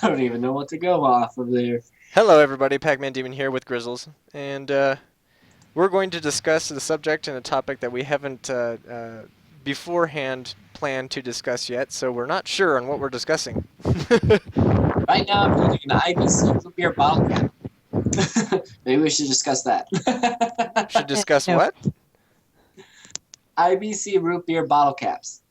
I don't even know what to go off of there. Hello, everybody. Pac-Man Demon here with Grizzles, and we're going to discuss the subject and a topic that we haven't beforehand planned to discuss yet, so we're not sure on what we're discussing. Right now, I'm holding an IBC root beer bottle cap. Maybe we should discuss that. Should discuss No. what? IBC root beer bottle caps.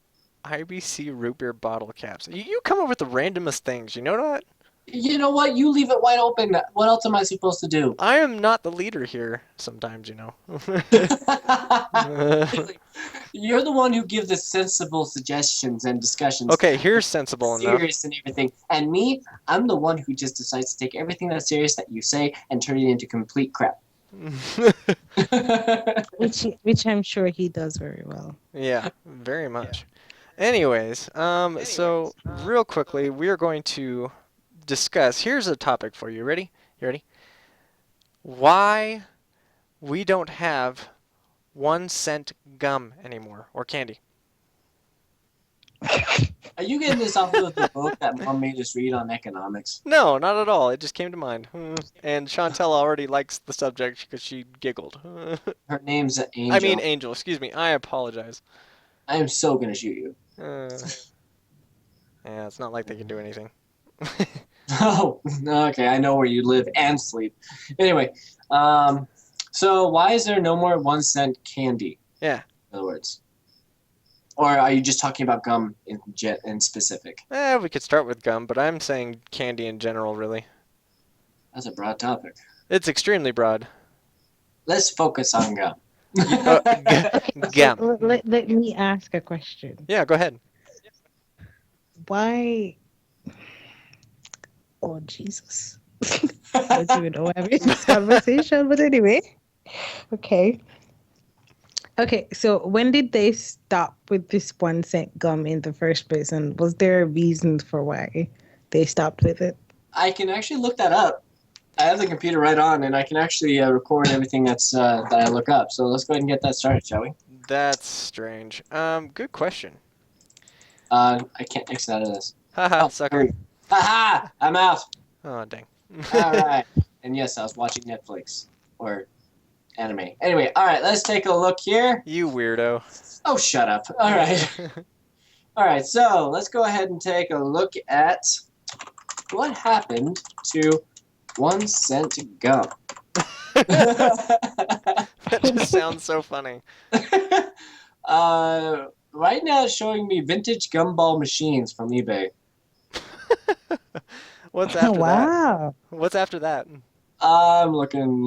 IBC root beer bottle caps. You come up with the randomest things. You know that? You know what? You leave it wide open. What else am I supposed to do? I am not the leader here. Sometimes, you know. You're the one who gives the sensible suggestions and discussions. Okay, here's sensible enough. Serious and everything. And me, I'm the one who just decides to take everything that's serious that you say and turn it into complete crap. Which I'm sure he does very well. Yeah, very much. Anyways, so real quickly, we are going to discuss. Here's a topic for you. Ready? You ready? Why we don't have 1 cent gum anymore or candy? Are you getting this off of the book that Mom made us read on economics? No, not at all. It just came to mind. And Chantel already likes the subject because she giggled. Her name's Angel. I mean, Angel. Excuse me. I apologize. I am so gonna shoot you. Yeah, it's not like they can do anything. Oh, okay. I know where you live and sleep. Anyway, so why is there no more 1 cent candy? Yeah. In other words, or are you just talking about gum in specific? We could start with gum, but I'm saying candy in general, really. That's a broad topic. It's extremely broad. Let's focus on gum. Gum. So let me ask a question. Yeah, go ahead. Why? Oh, Jesus. I don't even know why I'm in this conversation, but anyway. Okay. Okay, so when did they stop with this 1 cent gum in the first place? And was there a reason for why they stopped with it? I can actually look that up. I have the computer right on, and I can actually record everything that I look up. So let's go ahead and get that started, shall we? That's strange. Good question. I can't exit out of this. Haha, sucker. Haha! I'm out. Oh, dang. All right. And yes, I was watching Netflix or anime. Anyway, all right. Let's take a look here. You weirdo. Oh, shut up. All right. All right. So let's go ahead and take a look at what happened to 1 cent gum. That just sounds so funny. Right now it's showing me vintage gumball machines from eBay. What's after that? Wow. What's after that? I'm looking.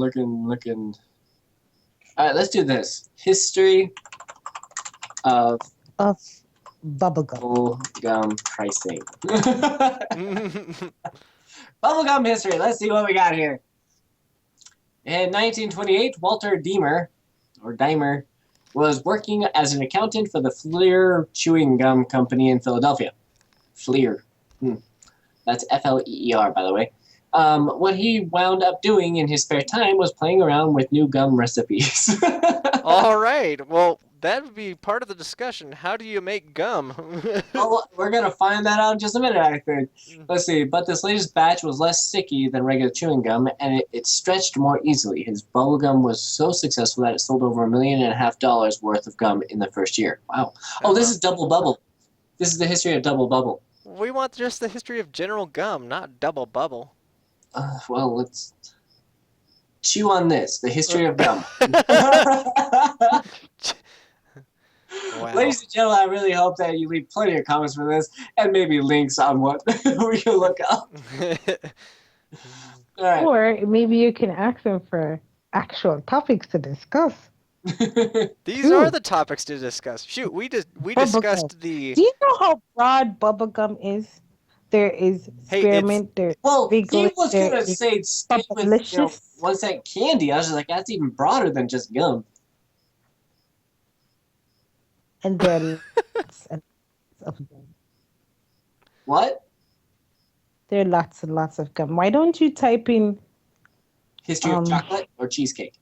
All right, let's do this. History of Of bubblegum. gum pricing. Bubblegum history. Let's see what we got here. In 1928, Walter Diemer, was working as an accountant for the Fleer Chewing Gum Company in Philadelphia. Fleer. That's Fleer, by the way. What he wound up doing in his spare time was playing around with new gum recipes. All right. Well, that would be part of the discussion. How do you make gum? Well, we're going to find that out in just a minute, I think. Let's see. But this latest batch was less sticky than regular chewing gum, and it stretched more easily. His bubble gum was so successful that it sold over $1.5 million worth of gum in the first year. Wow. Oh, this is Double Bubble. This is the history of Double Bubble. We want just the history of general gum, not double bubble. Well, let's chew on this. The history of gum. Wow. Ladies and gentlemen, I really hope that you leave plenty of comments for this and maybe links on what we can look up. All right. Or maybe you can ask them for actual topics to discuss. These are the topics to discuss. Shoot, we discussed the. Do you know how broad bubblegum is? There is Hey, spearmint, there's Well, he Wrigley, was there going to is say stay with 1 cent candy. I was just like, that's even broader than just gum. and there are lots and lots of gum. What? There are lots and lots of gum. Why don't you type in History of chocolate or cheesecake?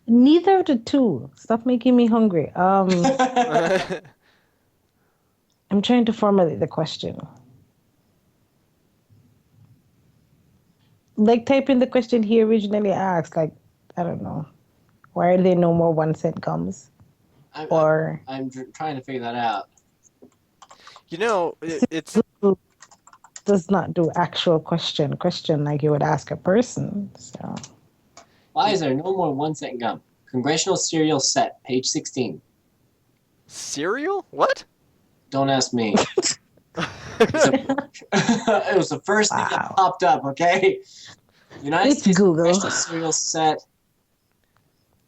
neither of the two? Stop making me hungry. I'm trying to formulate the question. like type in the question he originally asked. Like, I don't know. Why are there no more 1 cent gums? Or I'm trying to figure that out. You know, it's Google does not do actual question like you would ask a person. So Why is there no more 1 cent gum? Congressional Cereal Set, page 16. cereal. What? Don't ask me. It was the first thing that Wow. popped up, okay? United It's States Google. Congressional Cereal Set.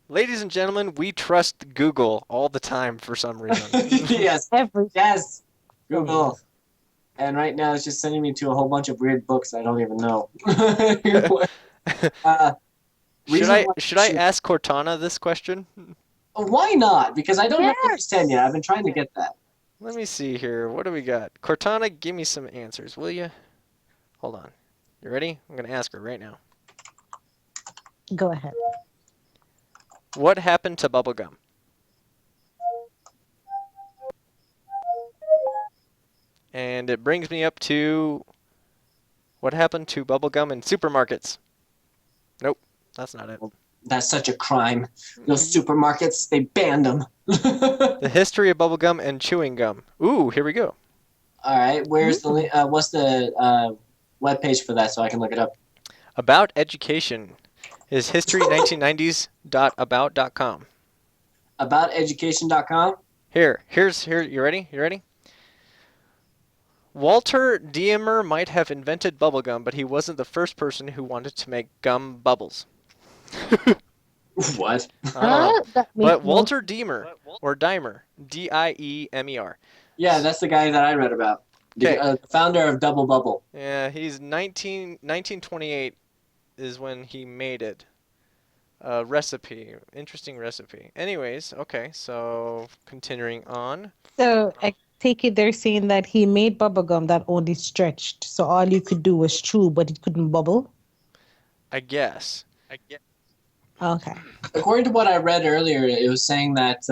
Ladies and gentlemen, we trust Google all the time for some reason. Yes, Every yes, Google. And right now it's just sending me to a whole bunch of weird books I don't even know. uh, Should I ask Cortana this question? Why not? Because I don't have page Yes. 10 yet. I've been trying to get that. Let me see here. What do we got? Cortana, give me some answers, will you? Hold on. You ready? I'm going to ask her right now. Go ahead. What happened to bubblegum? And it brings me up to what happened to bubblegum in supermarkets? Nope, that's not it. That's such a crime. Those supermarkets, they banned them. The history of bubblegum and chewing gum. Ooh, here we go. All right, where's the what's the webpage for that so I can look it up? About education is history1990s.about.com. Abouteducation.com? Here, you ready? You ready? Walter Diemer might have invented bubblegum, but he wasn't the first person who wanted to make gum bubbles. What? I don't know. That But makes Walter Diemer, or Diemer, D-I-E-M-E-R. Yeah, that's the guy that I read about. Okay. The founder of Double Bubble. Yeah, he's 1928 is when he made it. Recipe. Interesting recipe. Anyways, okay, so continuing on. So I take it they're saying that he made bubblegum that only stretched. So all you could do was chew, but it couldn't bubble. I guess. Okay. According to what I read earlier, it was saying that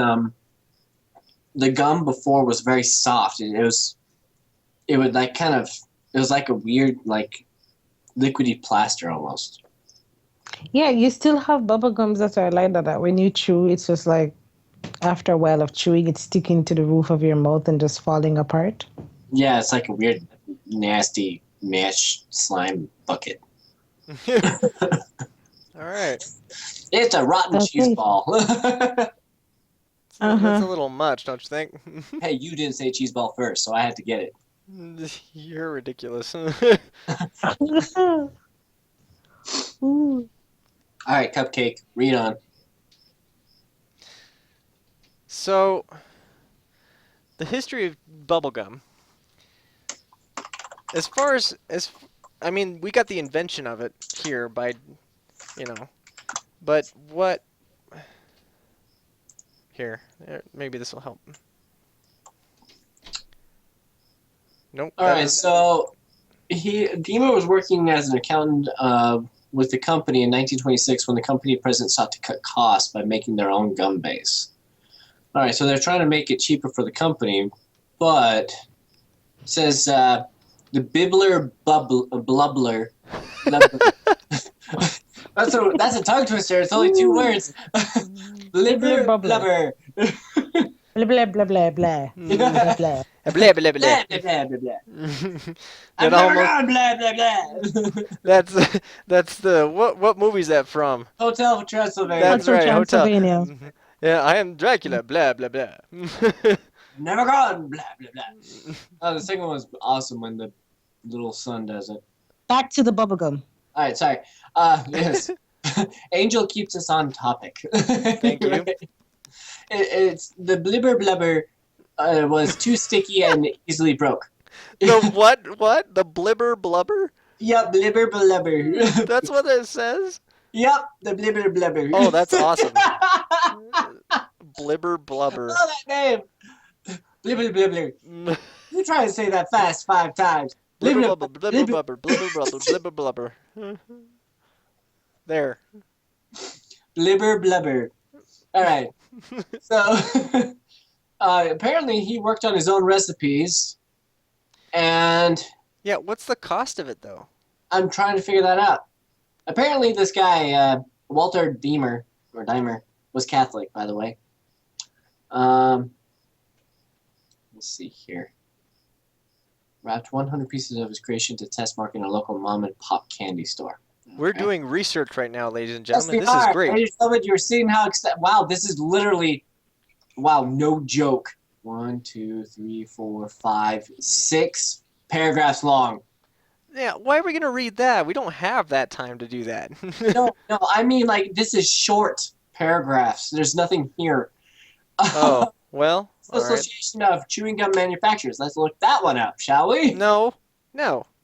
the gum before was very soft. It was like it was like a weird like liquidy plaster almost. Yeah, you still have bubblegums that are like that. When you chew, it's just like after a while of chewing, it's sticking to the roof of your mouth and just falling apart. Yeah, it's like a weird, nasty mash slime bucket. All right. It's a rotten cheese Okay. ball. That's a little much, don't you think? Hey, you didn't say cheese ball first, so I had to get it. You're ridiculous. Ooh. All right, Cupcake, read on. So, the history of bubblegum. As far as I mean, we got the invention of it here by, but what? Here, maybe this will help. Nope. All right, so Dima was working as an accountant with the company in 1926 when the company president sought to cut costs by making their own gum base. All right, so they're trying to make it cheaper for the company, but it says the Bibbler Blubbler. That's a tongue twister. It's only 2 words. Blibber Blubber. Blah blah blah blah blah. Blah blah. Blah blah blah. Blah, blah, blah, blah, blah. I'm That never almost, gone, blah, blah, blah. that's the what movie is that from? Hotel Transylvania. That's from right, Hotel. Transylvania. Yeah, I am Dracula. Blah blah blah. Never gone, blah, blah, blah. Oh, the second one was awesome when the little son does it. Back to the bubblegum. All right, sorry. Yes. Angel keeps us on topic. Thank you. It's the blibber blubber was too sticky and easily broke. The what? What? The blibber blubber? Yep, blibber blubber. That's what it says? Yep, the blibber blubber. Oh, that's awesome. I Blibber blubber. love that name. Blibber blubber. You try to say that fast 5 times. Blibber blubber, blibber blubber, blibber blubber, blibber blubber. There. Blibber blubber. All right. So apparently he worked on his own recipes, and Yeah, what's the cost of it though? I'm trying to figure that out. Apparently, this guy, Walter Diemer, was Catholic, by the way. Let's see here. Wrapped 100 pieces of his creation to test market in a local mom and pop candy store. We're Okay. doing research right now, ladies and Yes, gentlemen. we This is are. great. Ladies and gentlemen, you're seeing how wow, this is literally no joke. 1, 2, 3, 4, 5, 6 paragraphs long. Yeah, why are we gonna read that? We don't have that time to do that. No, I mean like this is short paragraphs. There's nothing here. Oh, well, all right. Association of Chewing Gum Manufacturers. Let's look that one up, shall we? No,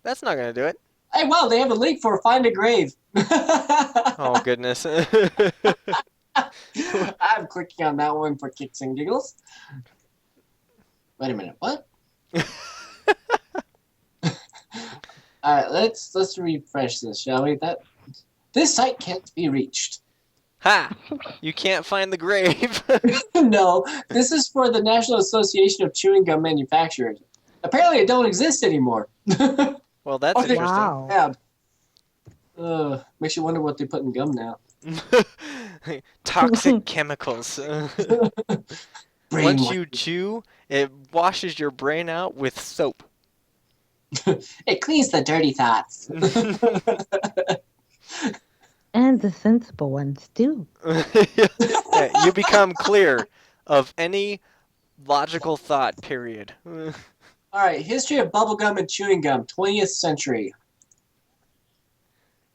that's not gonna do it. Hey, wow, they have a link for Find a Grave. Oh goodness. I'm clicking on that one for kicks and giggles. Wait a minute, what? All right, let's refresh this, shall we? This site can't be reached. Ha! You can't find the grave. No, this is for the National Association of Chewing Gum Manufacturers. Apparently, it don't exist anymore. Well, that's Oh, they- interesting. Yeah. Makes you wonder what they put in gum now. Toxic chemicals. Brain Once wa- you chew, it washes your brain out with soap. It cleans the dirty thoughts. And the sensible ones too. Yeah, you become clear of any logical thought, period. All right, history of bubblegum and chewing gum, 20th century.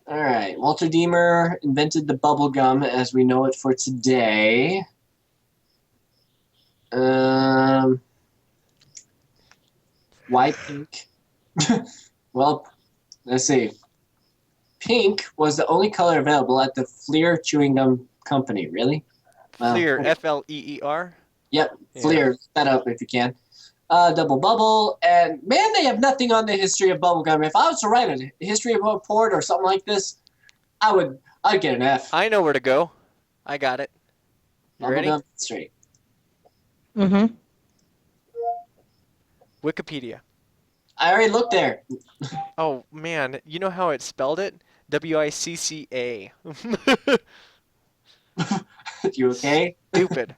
All right, Walter Diemer invented the bubblegum as we know it for today. Why pink? Well, let's see. Pink was the only color available at the Fleer Chewing Gum Company. Really? Wow. Fleer, F-L-E-E-R. Yep, Yeah. Fleer. Look that up if you can. Double bubble, and man, they have nothing on the history of bubblegum. If I was to write a history of a port or something like this, I'd get an F. I know where to go. I got it. You ready? Bubblegum history. Mm-hmm. Wikipedia. I already looked there. Oh man, you know how it spelled it? W-I-C-C-A. You okay? Stupid.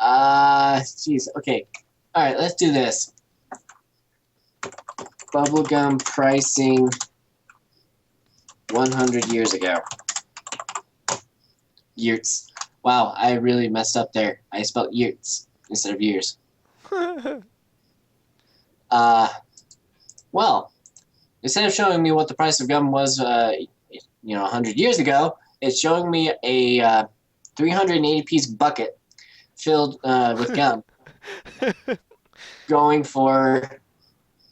Jeez. Okay. All right, let's do this. Bubblegum pricing 100 years ago. Years. Wow, I really messed up there. I spelled years instead of years. Well, instead of showing me what the price of gum was, 100 years ago, it's showing me a 380-piece bucket filled with gum, going for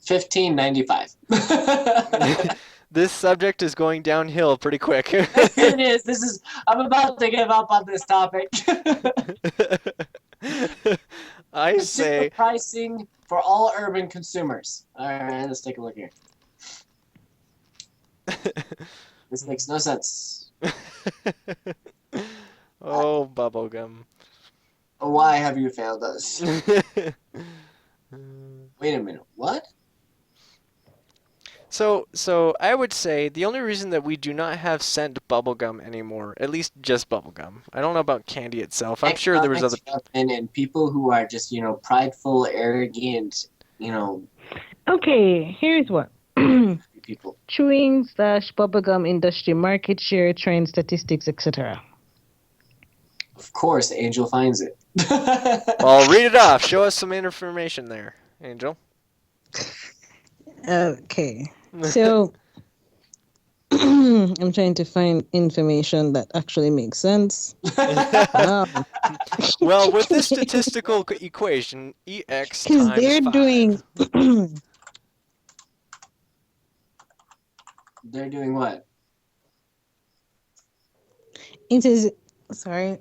$15.95. This subject is going downhill pretty quick. It is. I'm about to give up on this topic. I Consumer say pricing for all urban consumers. All right, let's take a look here. This makes no sense. Oh, bubblegum. Why have you failed us? Wait a minute. What? So I would say the only reason that we do not have scent bubblegum anymore, at least just bubblegum. I don't know about candy itself. I'm sure there was other. And people who are just prideful, arrogant, Okay, here's what. people. Chewing/bubblegum industry market share, trend statistics, etc. Of course, Angel finds it. Well, read it off. Show us some information there, Angel. Okay. So I'm trying to find information that actually makes sense. Wow. Well, with this statistical equation, EX Because times they're 5. doing They're doing what? it is sorry.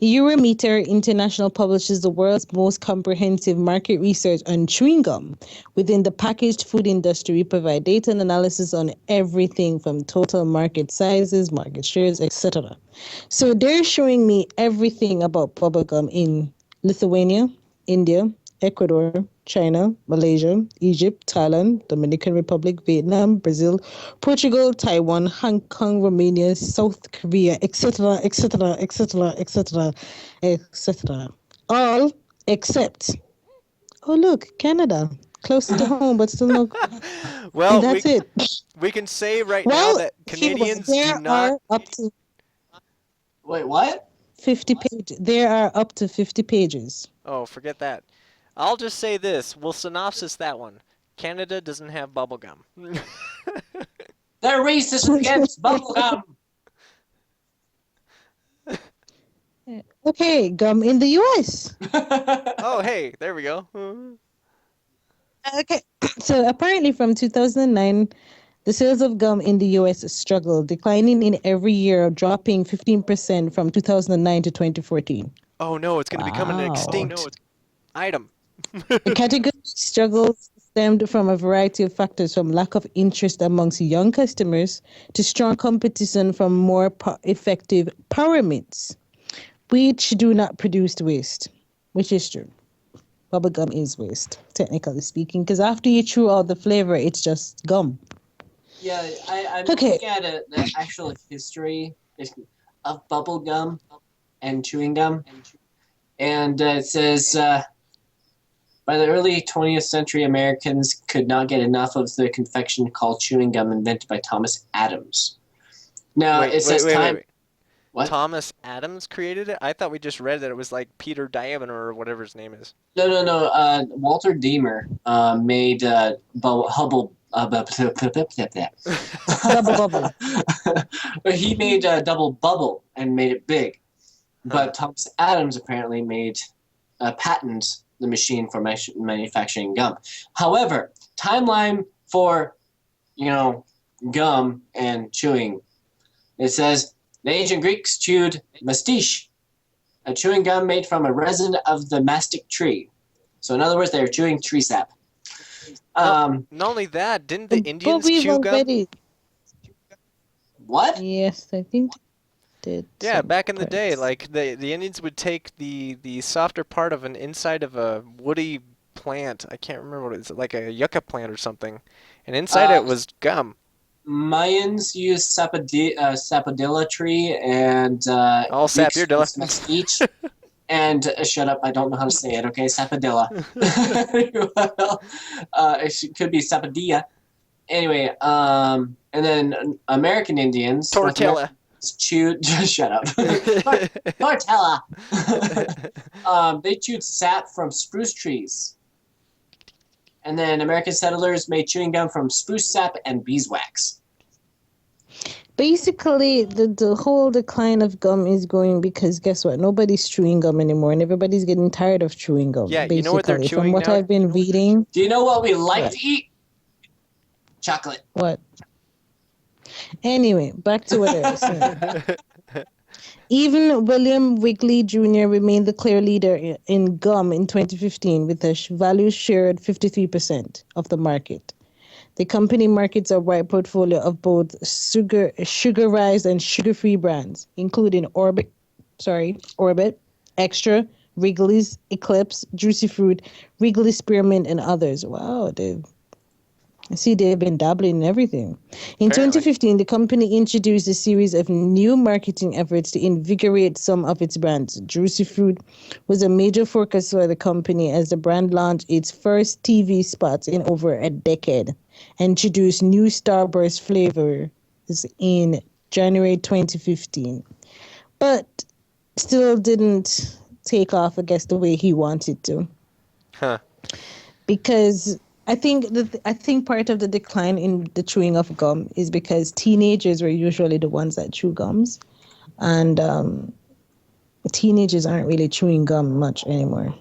Eurometer International publishes the world's most comprehensive market research on chewing gum. Within the packaged food industry, we provide data and analysis on everything from total market sizes, market shares, etc. So they're showing me everything about bubblegum in Lithuania, India, Ecuador, China, Malaysia, Egypt, Thailand, Dominican Republic, Vietnam, Brazil, Portugal, Taiwan, Hong Kong, Romania, South Korea, etc., etc., etc., etc., etc. All except, oh look, Canada, close to home, but still no. And Well, that's it. we can say right now Well, that anyway, Canadians do there not. are up to Wait, what? 50 pages. There are up to 50 pages. Oh, forget that. I'll just say this. We'll synopsis that one. Canada doesn't have bubble gum. They're racist against bubblegum. Okay, gum in the US. Oh, hey, there we go. Okay, so apparently from 2009, the sales of gum in the US struggled, declining in every year, dropping 15% from 2009 to 2014. Oh no, it's going to become an Wow. extinct item. The category struggles stemmed from a variety of factors, from lack of interest amongst young customers to strong competition from more effective power mints, which do not produce waste, which is true. Bubblegum is waste, technically speaking, because after you chew out the flavor, it's just gum. Yeah, I'm Okay. looking at the actual history of bubblegum and chewing gum. And it says, by the early 20th century, Americans could not get enough of the confection called chewing gum invented by Thomas Adams. Now, it says wait. What? Thomas Adams created it? I thought we just read that it was like Peter Diamond or whatever his name is. No. Walter Deemer made Hubble. Double bubble. He made double bubble and made it big. But Thomas Adams apparently made patent the machine for manufacturing gum. However, timeline for gum and chewing. It says the ancient Greeks chewed mastiche, a chewing gum made from a resin of the mastic tree. So in other words, they were chewing tree sap. Not only that, didn't the Indians we've chew gum? already- What? Yes, I think they did. Yeah, back in the sometimes. day, like the Indians would take the softer part of an inside of a woody plant. I can't remember what it is, like a yucca plant or something, and inside it was gum. Mayans used sapodilla tree and I'll sap your dilla. mesquite. And shut up, I don't know how to say it. Okay, sapodilla. It could be sapodilla. Anyway, and then American Indians. Tortilla. Chewed. Shut up. Tortilla. They chewed sap from spruce trees. And then American settlers made chewing gum from spruce sap and beeswax. Basically, the whole decline of gum is going because guess what? Nobody's chewing gum anymore, and everybody's getting tired of chewing gum. Yeah, basically. you know what they're chewing From what now? I've been reading. Do you know what we like What? to eat? Chocolate. What? Anyway, back to what I was saying. Even William Wrigley Jr. remained the clear leader in gum in 2015 with a value share at 53% of the market. The company markets a wide portfolio of both sugarized and sugar-free brands, including Orbit, Extra, Wrigley's, Eclipse, Juicy Fruit, Wrigley Spearmint, and others. Wow, they've been dabbling in everything. In Apparently. 2015, the company introduced a series of new marketing efforts to invigorate some of its brands. Juicy Fruit was a major focus for the company as the brand launched its first TV spots in over a decade, introduced new Starburst flavors in January 2015, but still didn't take off, I guess, the way he wanted to. Huh. Because I think part of the decline in the chewing of gum is because teenagers were usually the ones that chew gums, and teenagers aren't really chewing gum much anymore.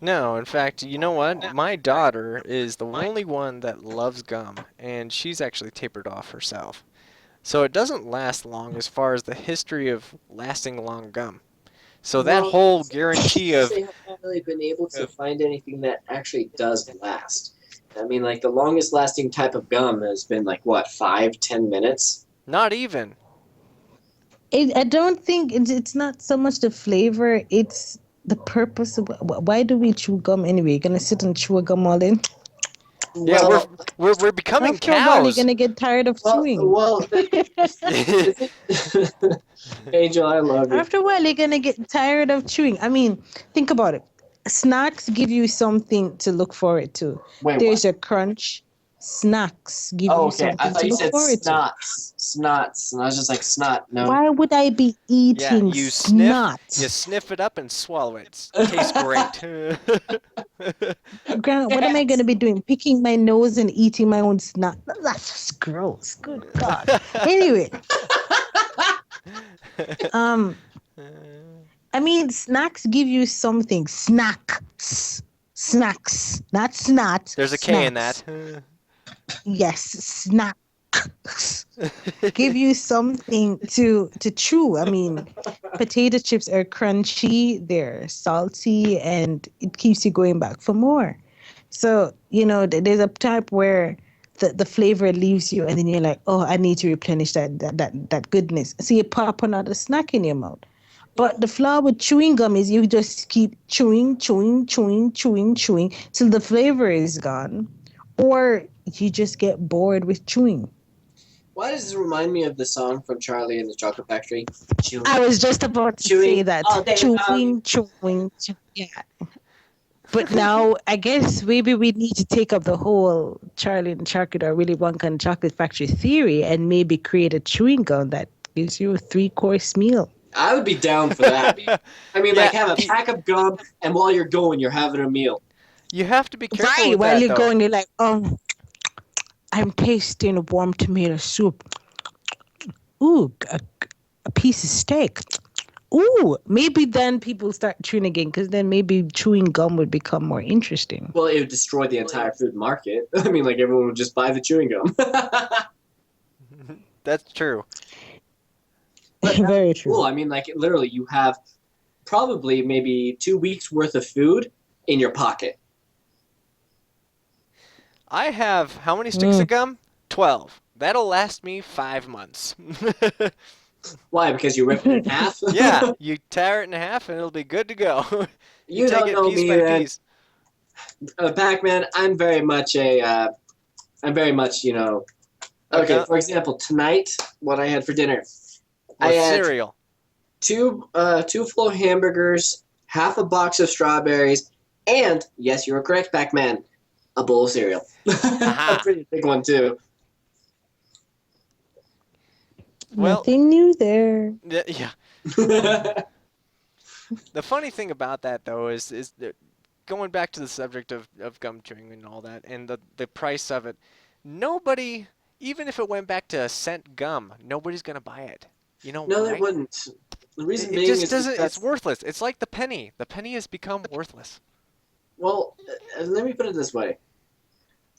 No, in fact, you know what? My daughter is the only one that loves gum, and she's actually tapered off herself. So it doesn't last long as far as the history of lasting long gum. So that Well, whole guarantee of They haven't really been able to find anything that actually does last. I mean, like the longest lasting type of gum has been like what, 5-10 minutes? not even. I don't think it's not so much the flavor; it's the purpose of why do we chew gum anyway? You're gonna sit and chew a gum all in. Yeah, Well, we're becoming After a while, you're cows. gonna get tired of chewing. Angel, I love you. After a while, you're gonna get tired of chewing. I mean, think about it. Snacks give you something to look forward to. Wait, There's what? a crunch. Snacks give Oh, you okay. I something thought to you look said forward to. snots, and I was just like snot. No. Why would I be Yeah, eating you snot? sniff it up and swallow it. Tastes great. Grant, what am I going to be doing? Picking my nose and eating my own snot? That's just gross. Good God. Anyway, I mean, snacks give you something. Snacks, not snot. There's a K in snacks. that. Yes, snacks. Give you something to chew. I mean, potato chips are crunchy, they're salty, and it keeps you going back for more. So, there's a type where the flavor leaves you and then you're like, oh, I need to replenish that goodness. So you pop another snack in your mouth. But the flaw with chewing gum is you just keep chewing till the flavor is gone, or you just get bored with chewing. Why does this remind me of the song from Charlie and the Chocolate Factory? Chewing. I was just about to Chewing say that. all day Chewing. Yeah. But now I guess maybe we need to take up the whole Charlie and Chocolate or Willy Wonka and Chocolate Factory theory and maybe create a chewing gum that gives you a 3-course meal. I would be down for that. I mean, Yeah. like have a pack of gum, and while you're going, you're having a meal. You have to be careful Right, with while that, you're though. going, you're like, I'm tasting warm tomato soup. Ooh, a piece of steak. Ooh, maybe then people start chewing again, because then maybe chewing gum would become more interesting. Well, it would destroy the entire food market. I mean, like everyone would just buy the chewing gum. That's true. Very true. Cool. I mean, like literally, you have probably maybe 2 weeks worth of food in your pocket. I have how many sticks of gum? 12. That'll last me 5 months. Why? Because you rip it in half? Yeah, you tear it in half and it'll be good to go. You take don't it know piece me, by man. piece. Pac-Man, I'm very much, okay, Okay. for example, tonight, what I had for dinner. I With had cereal. two full hamburgers, half a box of strawberries, and, yes, you were correct, Pac-Man, a bowl of cereal. A pretty big one, too. Well, Nothing new there. yeah. The funny thing about that, though, is that going back to the subject of gum chewing and all that, and the price of it, nobody, even if it went back to a cent gum, nobody's going to buy it. You know No, why? they wouldn't. The reason It being just is doesn't, because, it's worthless. It's like the penny. The penny has become worthless. well, let me put it this way.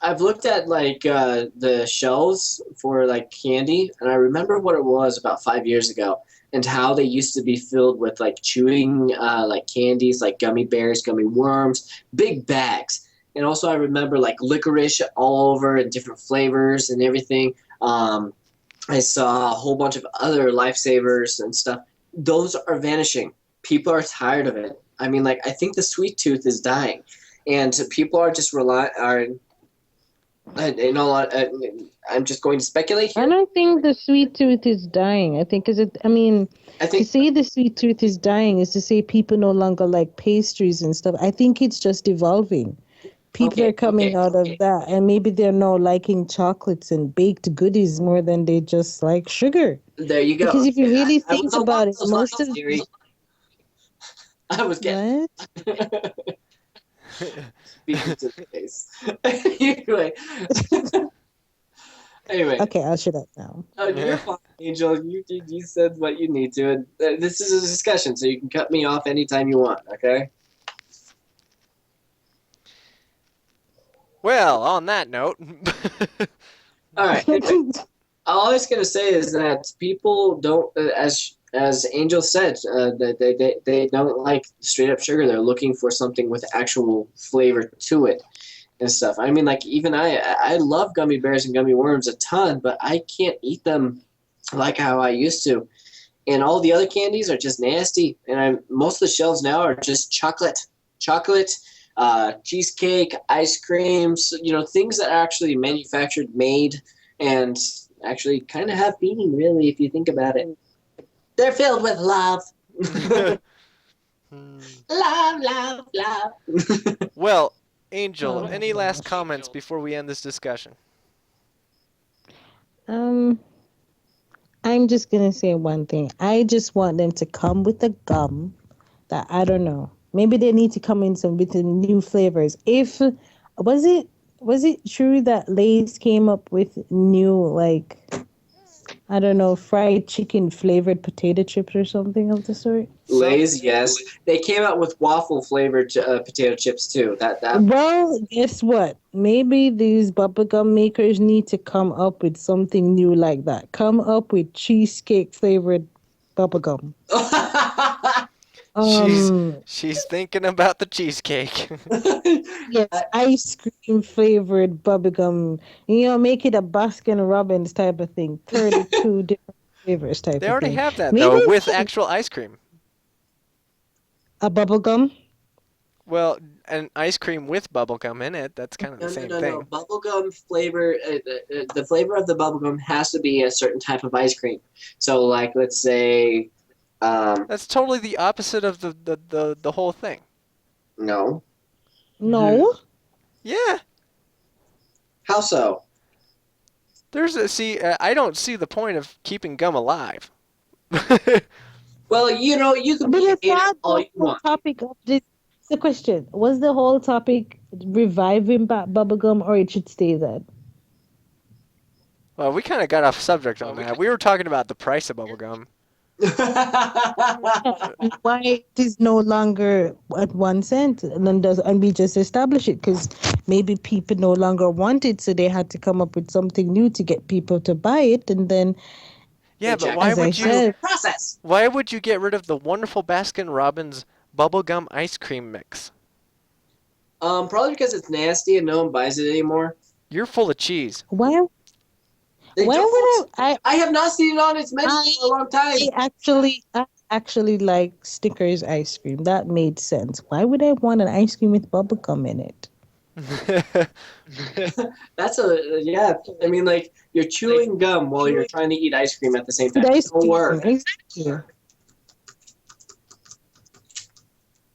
I've looked at like the shelves for like candy, and I remember what it was about 5 years ago, and how they used to be filled with like chewing like candies, like gummy bears, gummy worms, big bags. And also I remember like licorice all over and different flavors and everything. I saw a whole bunch of other lifesavers and stuff. Those are vanishing. People are tired of it. I mean, like I think the sweet tooth is dying, and people are just I'm just going to speculate I here. don't think the sweet tooth is dying. I think to I think say the sweet tooth is dying is to say people no longer like pastries and stuff. I think it's just evolving. People Okay, are coming out of that, and maybe they're now liking chocolates and baked goodies more than they just like sugar. there you go. Because if you really I think was on about it, those most lines, of theory. I was getting what? speaking to the face. Anyway. Okay, I'll shut up now. Oh, you're fine, Angel. You said what you need to, and this is a discussion, so you can cut me off anytime you want. Okay. Well, on that note, All right. Anyway, all I was gonna say is that people don't, as Angel said, that they don't like straight up sugar. They're looking for something with actual flavor to it and stuff. I mean, like even I love gummy bears and gummy worms a ton, but I can't eat them like how I used to. and all the other candies are just nasty. And most of the shelves now are just chocolate, cheesecake, ice creams, things that are actually manufactured, made, and actually kind of have meaning, really, if you think about it. They're filled with love. Love, love, love. Well, Angel, Oh, any last gosh. comments before we end this discussion? I'm just gonna say one thing. I just want them to come with a gum that I don't know. Maybe they need to come in with the new flavors. If was it was it true that Lay's came up with new like I don't know fried chicken flavored potato chips or something of the sort? Lay's, yes. They came out with waffle flavored potato chips too. That Well, guess what? Maybe these bubblegum makers need to come up with something new like that. Come up with cheesecake flavored bubblegum. She's Um, she's thinking about the cheesecake. yes, ice cream flavored bubblegum. Make it a Baskin Robbins type of thing. 32 different flavors type They of already thing. have that Maybe though with actual ice cream. a bubblegum. Well, an ice cream with bubblegum in it, that's kind of the same no. thing. Bubblegum flavor, the flavor of the bubblegum has to be a certain type of ice cream. So, like, let's say, That's totally the opposite of the whole thing. no. No. Yeah. How so? I don't see the point of keeping gum alive. Well, you can But be it's hated not all the you whole want. topic of this. The question was the whole topic reviving bubblegum, or it should stay that. Well, we kind of got off subject on that. We were talking about the price of bubblegum. Why it is no longer at 1 cent, and we just establish it because maybe people no longer want it, so they had to come up with something new to get people to buy it, and then Yeah, but Jack, why as I would you said, process? why would you get rid of the wonderful Baskin Robbins bubblegum ice cream mix? Probably because it's nasty and no one buys it anymore. You're full of cheese. why They why don't. would I have not seen it on its menu for a long time. I actually like Snickers ice cream. That made sense. Why would I want an ice cream with bubblegum in it? That's yeah. I mean, like you're chewing gum while you're trying to eat ice cream at the same time. With ice Don't cream, work. exactly.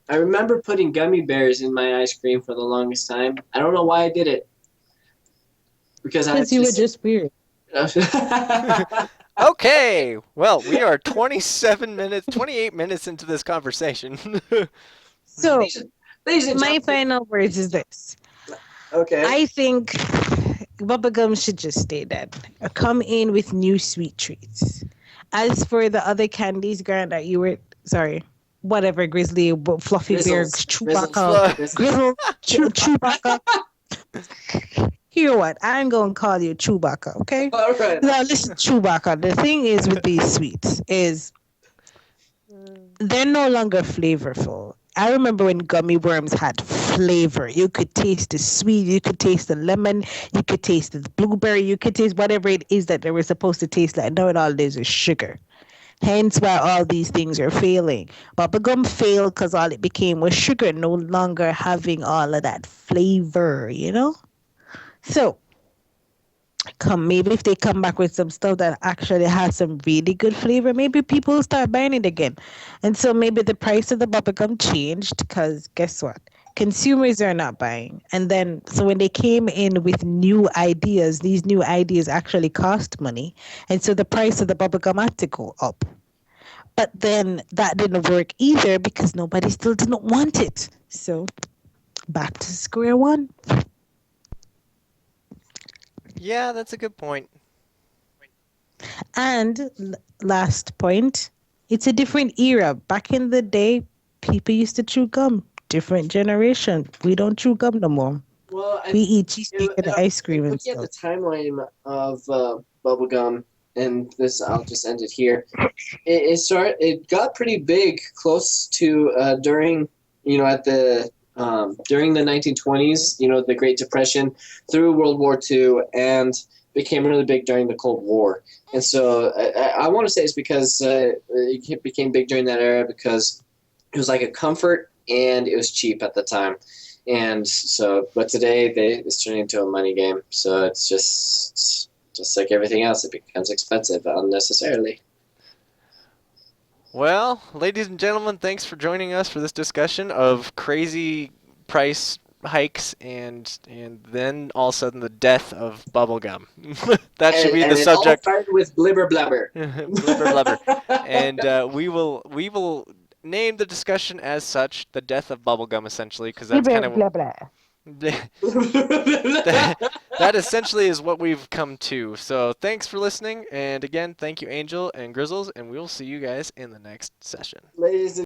I remember putting gummy bears in my ice cream for the longest time. I don't know why I did it. Because I Because you were just weird. Okay, well, we are 28 minutes into this conversation. So Ladies and my gentlemen. final words is this. Okay. I think bubblegum should just stay dead. Come in with new sweet treats. As for the other candies, Grant, that you were sorry, whatever, Grizzly, Fluffy Bear, Grizzles. Chewbacca, Grizzles. Grizzle, Chewbacca. Hear what? I'm gonna call you Chewbacca, okay? All right. Now listen, Chewbacca. The thing is with these sweets is they're no longer flavorful. I remember when gummy worms had flavor. You could taste the sweet, you could taste the lemon, you could taste the blueberry, you could taste whatever it is that they were supposed to taste like. Now it all is sugar. Hence why all these things are failing. Bubblegum failed because all it became was sugar, no longer having all of that flavor, So maybe if they come back with some stuff that actually has some really good flavor, maybe people will start buying it again. And so maybe the price of the bubblegum changed because guess what? Consumers are not buying. And then so when they came in with new ideas, these new ideas actually cost money. And so the price of the bubblegum had to go up. But then that didn't work either because nobody still didn't want it. So back to square one. Yeah, that's a good point. And last point, it's a different era. Back in the day, people used to chew gum. Different generation. We don't chew gum no more. Well, We eat cheesecake and ice cream and looking at the stuff. timeline of bubblegum, and this I'll just end it here. It got pretty big close to during during the 1920s, the Great Depression, through World War II, and became really big during the Cold War. And so I want to say it's because it became big during that era because it was like a comfort and it was cheap at the time. And so, but today it's turning into a money game. So it's just like everything else, it becomes expensive unnecessarily. Well, ladies and gentlemen, thanks for joining us for this discussion of crazy price hikes and then all of a sudden the death of bubblegum. That should be the subject. It all started with blibber blubber. Blubber blubber. And we will name the discussion as such, the death of bubblegum, essentially, because that's kind of blah blah. that essentially is what we've come to. So thanks for listening, and again, thank you, Angel and Grizzles, and we will see you guys in the next session. Ladies and